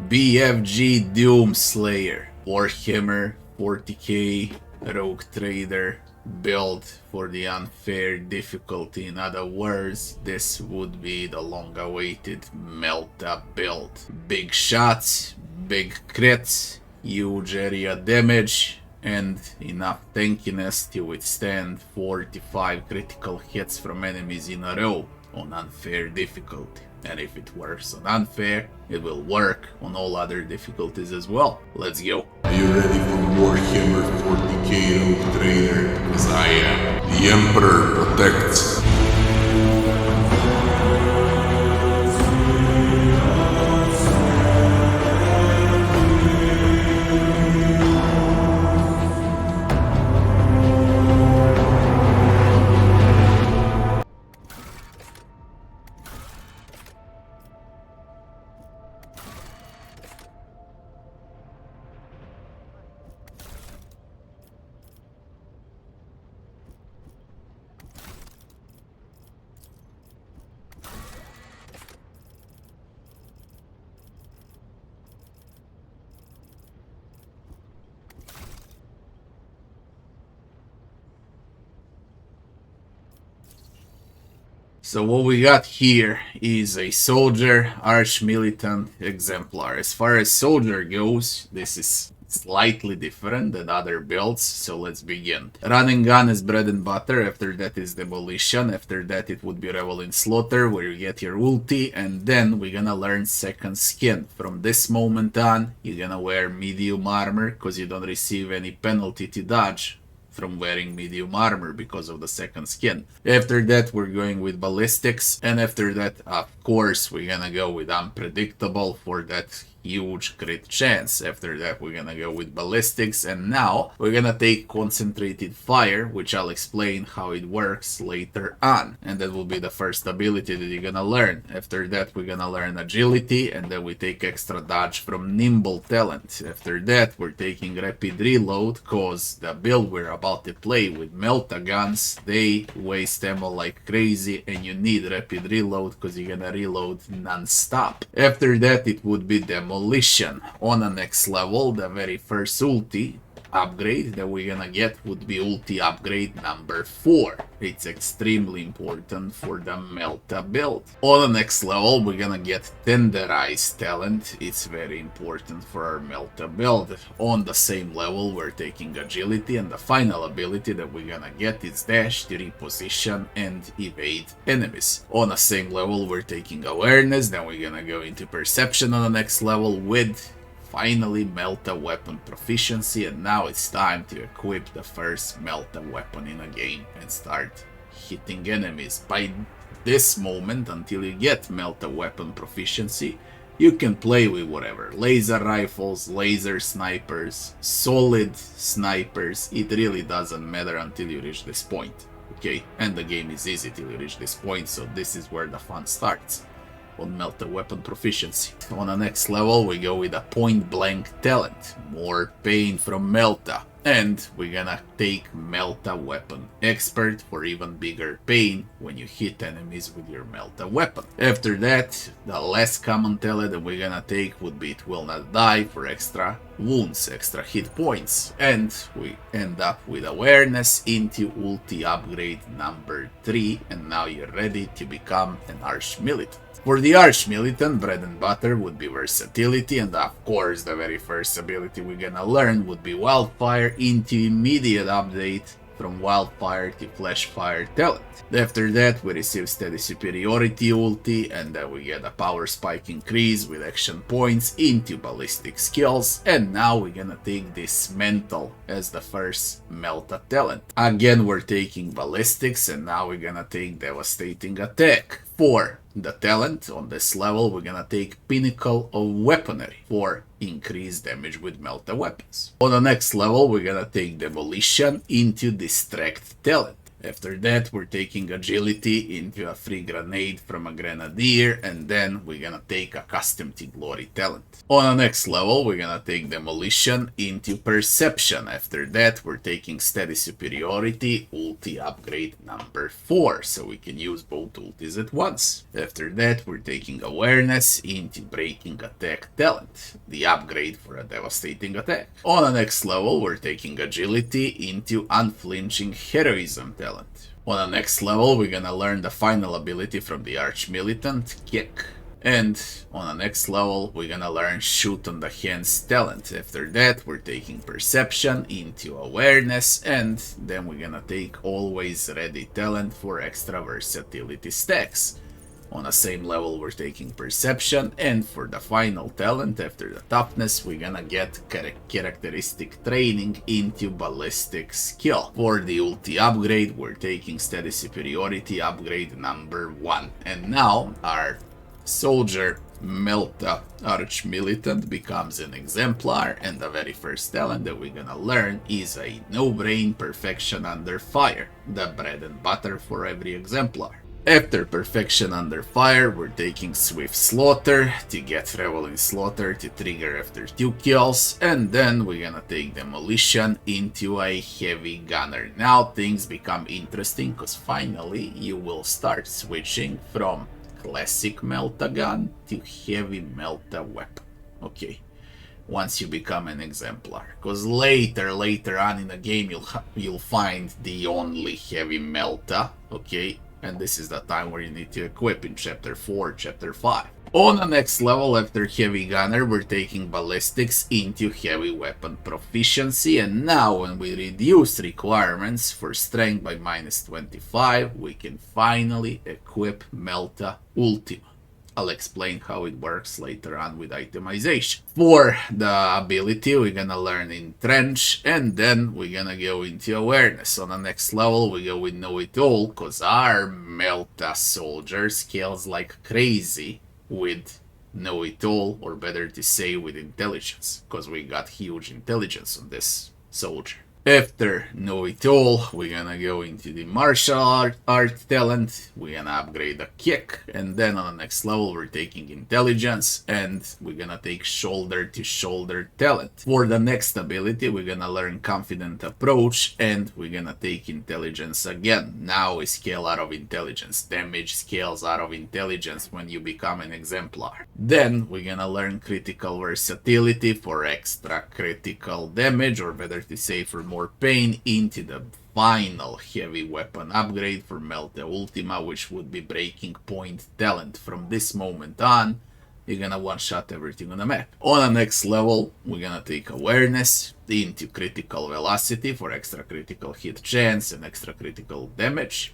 BFG DOOMSLAYER, Warhammer 40K Rogue Trader build for the unfair difficulty. In other words, this would be the long-awaited Melta build. Big shots, big crits, huge area damage, and enough tankiness to withstand 45 critical hits from enemies in a row on unfair difficulty. And if it works on unfair, it will work on all other difficulties as well. Let's go. Are you ready for Warhammer 40K Rogue Trader? As I am. The Emperor protects. So what we got here is a soldier, Arch-Militant Exemplar. As far as soldier goes, this is slightly different than other builds, so let's begin. Running gun is bread and butter, after that is demolition, after that it would be revel in slaughter, where you get your ulti, and then we're gonna learn second skin. From this moment on, you're gonna wear medium armor, because you don't receive any penalty to dodge from wearing medium armor because of the second skin. After that we're going with ballistics, and after that of course we're gonna go with unpredictable for that huge crit chance. After that we're gonna go with ballistics, and now we're gonna take concentrated fire, which I'll explain how it works later on, and that will be the first ability that you're gonna learn. After that we're gonna learn agility, and then we take extra dodge from nimble talent. After that we're taking rapid reload, cause the build we're about to play with Melta guns, they waste ammo like crazy, and you need rapid reload cause you're gonna reload non-stop. After that it would be demolition. On the next level, the very first ulti upgrade that we're gonna get would be ulti upgrade number 4. It's extremely important for the Melta build. On the next level we're gonna get tenderize talent. It's very important for our Melta build. On the same level we're taking agility, and the final ability that we're gonna get is dash to reposition and evade enemies. On the same level we're taking awareness, then we're gonna go into perception on the next level with finally Melta weapon proficiency, and now it's time to equip the first Melta weapon in a game and start hitting enemies. By this moment, until you get Melta weapon proficiency, you can play with whatever. Laser rifles, laser snipers, solid snipers, it really doesn't matter until you reach this point. Okay, and the game is easy till you reach this point, so this is where the fun starts. On Melta weapon proficiency. On the next level we go with a point blank talent, more pain from Melta, and we're gonna take Melta weapon expert for even bigger pain when you hit enemies with your Melta weapon. After that, the less common talent that we're gonna take would be it will not die for extra wounds, extra hit points, and we end up with awareness into ulti upgrade number 3, and now you're ready to become an Arch-Militant. For the Arch-Militant, bread and butter would be versatility, and of course the very first ability we're gonna learn would be wildfire into immediate update from wildfire to flashfire talent. After that we receive steady superiority ulti, and then we get a power spike increase with action points into ballistic skills, and now we're gonna take dismantle as the first Melta talent. Again we're taking ballistics, and now we're gonna take devastating attack. For the talent on this level we're gonna take pinnacle of weaponry for increased damage with Melta weapons. On the next level we're gonna take demolition into distract talent. After that, we're taking agility into a free grenade from a grenadier, and then we're gonna take a custom to glory talent. On the next level, we're gonna take demolition into perception. After that, we're taking steady superiority, ulti upgrade number 4, so we can use both ultis at once. After that, we're taking awareness into breaking attack talent, the upgrade for a devastating attack. On the next level, we're taking agility into unflinching heroism talent. On the next level, we're gonna learn the final ability from the Arch-Militant, Kick. And on the next level, we're gonna learn Shoot on the Hands talent. After that, we're taking Perception into Awareness, and then we're gonna take Always Ready talent for extra versatility stacks. On the same level, we're taking Perception, and for the final talent, after the Toughness, we're gonna get characteristic training into Ballistic skill. For the ulti upgrade, we're taking Steady Superiority upgrade number 1. And now, our soldier Melta Arch-Militant becomes an Exemplar, and the very first talent that we're gonna learn is a No-Brain Perfection Under Fire, the bread and butter for every Exemplar. After Perfection Under Fire, we're taking Swift Slaughter to get Reveling Slaughter to trigger after 2 kills, and then we're gonna take Demolition into a Heavy Gunner. Now things become interesting, because finally you will start switching from Classic Melta gun to Heavy Melta weapon. Okay, once you become an Exemplar, because later on in the game you'll find the only Heavy Melta. Okay, and this is the time where you need to equip in Chapter 4, Chapter 5. On the next level, after Heavy Gunner, we're taking Ballistics into Heavy Weapon Proficiency, and now when we reduce requirements for Strength by -25, we can finally equip Melta Ultima. I'll explain how it works later on with itemization. For the ability, we're gonna learn Entrench, and then we're gonna go into Awareness. On the next level, we go with Know It All, because our Melta soldier scales like crazy with Know It All, or better to say with Intelligence, because we got huge intelligence on this soldier. After Know It All, we're gonna go into the martial art talent, we're gonna upgrade the kick, and then on the next level we're taking intelligence, and we're gonna take shoulder to shoulder talent. For the next ability, we're gonna learn confident approach, and we're gonna take intelligence again. Now we scale out of intelligence. Damage scales out of intelligence when you become an Exemplar. Then we're gonna learn critical versatility for extra critical damage, or better to say for more pain, into the final heavy weapon upgrade for Melta Ultima, which would be breaking point talent. From this moment on, you're gonna one-shot everything on the map. On the next level, we're gonna take awareness into critical velocity for extra critical hit chance and extra critical damage.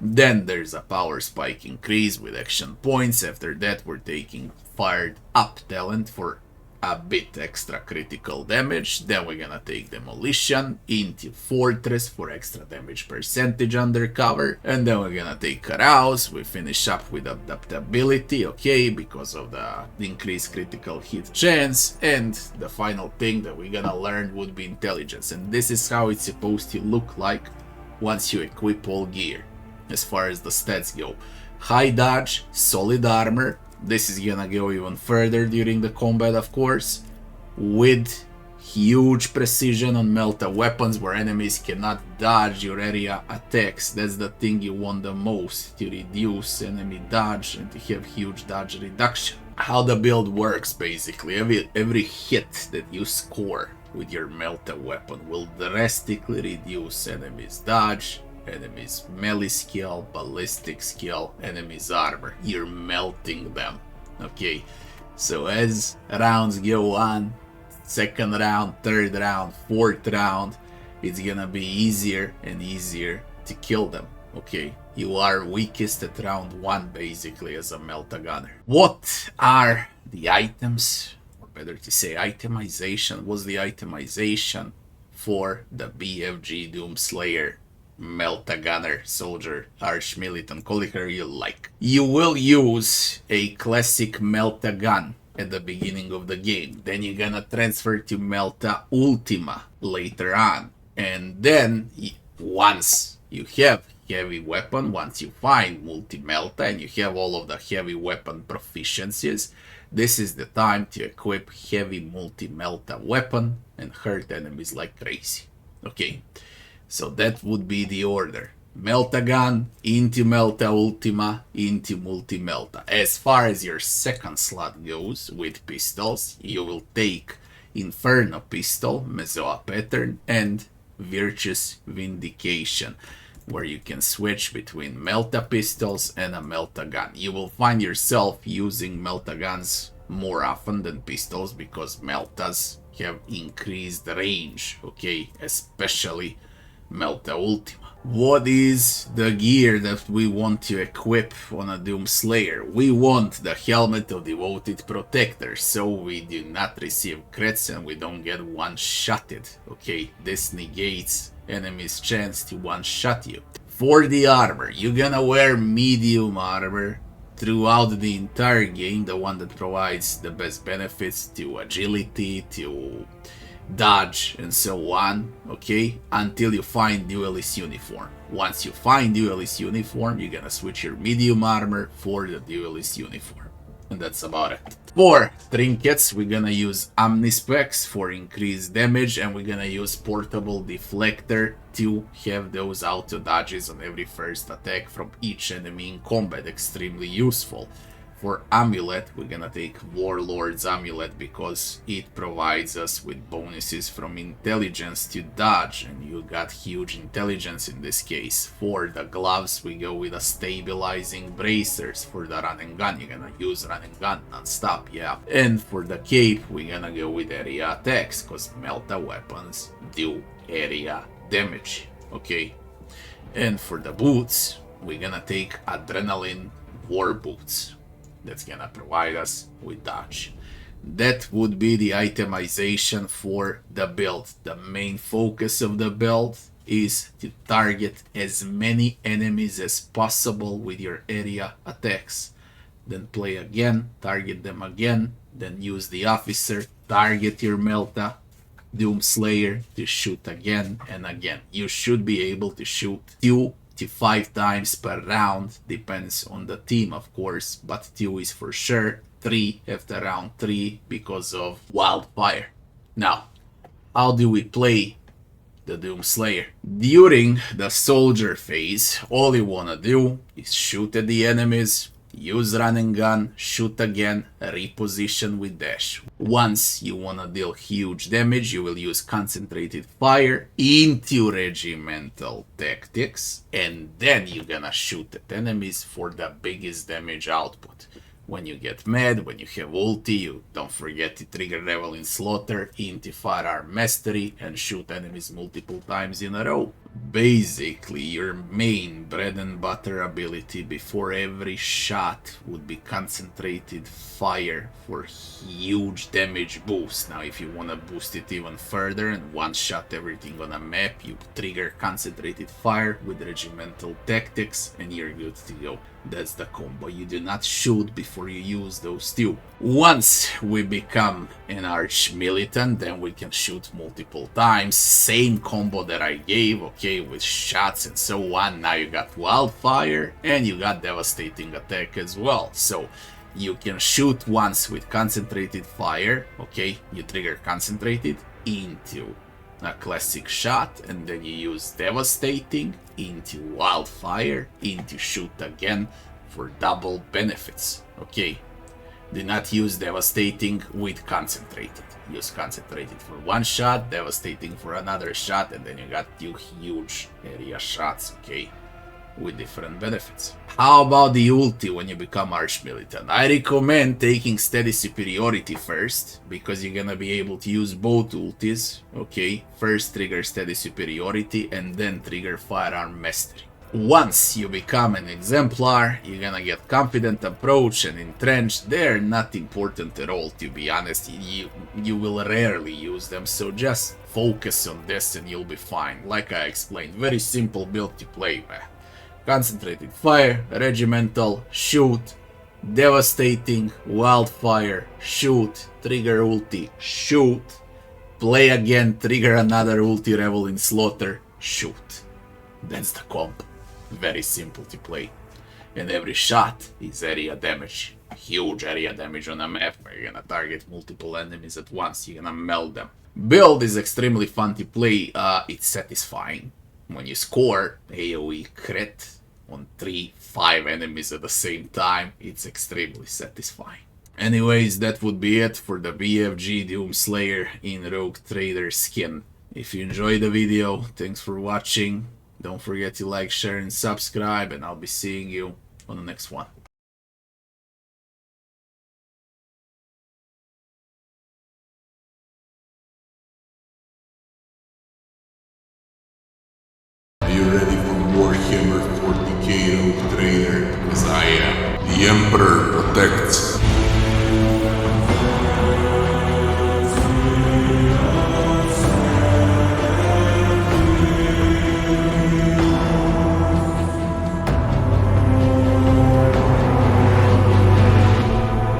Then there's a power spike increase with action points. After that, we're taking fired up talent for a bit extra critical damage. Then we're gonna take demolition into fortress for extra damage percentage under cover, and then we're gonna take carouse. We finish up with adaptability, okay, because of the increased critical hit chance, and the final thing that we're gonna learn would be intelligence, and this is how it's supposed to look like once you equip all gear. As far as the stats go, high dodge, solid armor. This is gonna go even further during the combat, of course, with huge precision on Melta weapons where enemies cannot dodge your area attacks. That's the thing you want the most, to reduce enemy dodge and to have huge dodge reduction. How the build works, basically, every hit that you score with your Melta weapon will drastically reduce enemies dodge, enemies melee skill, ballistic skill, enemies armor. You're melting them. Okay, so as rounds go on, second round, third round, fourth round, it's gonna be easier and easier to kill them. Okay, you are weakest at round 1 basically as a Melta gunner. What are the items, or better to say itemization, what's the itemization for the BFG DOOMSLAYER Melta gunner, soldier, Arch-Militant, call it how you like. You will use a classic Melta gun at the beginning of the game. Then you're gonna transfer to Melta Ultima later on. And then once you have heavy weapon. Once you find multi-melta and you have all of the heavy weapon proficiencies, this is the time to equip heavy multi-melta weapon and hurt enemies like crazy. Okay, so that would be the order. Melta gun, into Melta Ultima, into multi-melta. As far as your second slot goes with pistols, you will take Inferno pistol, Mesoa pattern, and Virtuous Vindication, where you can switch between Melta pistols and a Melta gun. You will find yourself using Melta guns more often than pistols because Meltas have increased range, okay, especially Melta Ultima. What is the gear that we want to equip on a Doomslayer? We want the Helmet of Devoted Protector, so we do not receive crits and we don't get one-shotted, okay? This negates enemy's chance to one-shot you. For the armor, you're gonna wear medium armor throughout the entire game, the one that provides the best benefits to agility, to dodge, and so on, okay, until you find Duelist uniform. Once you find Duelist uniform, you're gonna switch your medium armor for the Duelist uniform, and that's about it. For trinkets, we're gonna use Omnispecs for increased damage, and we're gonna use Portable Deflector to have those auto dodges on every first attack from each enemy in combat. Extremely useful. For Amulet, we're gonna take Warlord's Amulet because it provides us with bonuses from intelligence to dodge, and you got huge intelligence in this case. For the gloves, we go with a Stabilizing Bracers. For the run and gun, you're gonna use run and gun non-stop, yeah. And for the cape, we're gonna go with area attacks because Melta weapons do area damage, okay. And for the boots, we're gonna take Adrenaline War Boots. That's gonna provide us with dodge. That would be the itemization for the build. The main focus of the build is to target as many enemies as possible with your area attacks. Then play again, target them again, then use the officer, target your Melta Doomslayer to shoot again and again. You should be able to shoot 2 to 5 times per round, depends on the team of course, but 2 is for sure, 3 after round 3 because of wildfire. Now, how do we play the Doomslayer? During the soldier phase, all you wanna do is shoot at the enemies, use run and gun, shoot again, reposition with dash. Once you wanna deal huge damage, you will use concentrated fire into regimental tactics, and then you're gonna shoot at enemies for the biggest damage output. When you get mad, when you have ulti, you don't forget to trigger Revel Slaughter into Firearm Mastery and shoot enemies multiple times in a row. Basically, your main bread and butter ability before every shot would be concentrated fire for huge damage boost. Now, if you want to boost it even further and one-shot everything on a map, you trigger concentrated fire with regimental tactics and you're good to go. That's the combo. You do not shoot before you use those two. Once we become an Arch-Militant, then we can shoot multiple times. Same combo that I gave, okay, with shots and so on. Now you got Wildfire and you got Devastating Attack as well. So you can shoot once with Concentrated Fire, okay, you trigger Concentrated into a classic shot, and then you use Devastating into Wildfire into shoot again for double benefits, okay. Do not use Devastating with Concentrated. Use Concentrated for one shot, Devastating for another shot, and then you got 2 huge area shots, okay, with different benefits. How about the ulti when you become Arch-Militant? I recommend taking Steady Superiority first, because you're gonna be able to use both ultis, okay? First trigger Steady Superiority and then trigger Firearm Mastery. Once you become an Exemplar, you're gonna get Confident Approach and Entrenched. They're not important at all, to be honest. You will rarely use them, so just focus on this and you'll be fine. Like I explained, very simple build to play with. Concentrated Fire, Regimental, shoot, Devastating, Wildfire, shoot, trigger ulti, shoot, play again, trigger another ulti, Revel in Slaughter, shoot. That's the comp. Very simple to play. And every shot is area damage. Huge area damage on a map where you're gonna target multiple enemies at once, you're gonna melt them. Build is extremely fun to play, it's satisfying. When you score AoE crit on 3-5 enemies at the same time, it's extremely satisfying. Anyways, that would be it for the BFG DOOMSLAYER in Rogue Trader skin. If you enjoyed the video, thanks for watching. Don't forget to like, share and subscribe, and I'll be seeing you on the next one. Are you ready for Warhammer 40K Rogue Trader? As I am. The Emperor protects.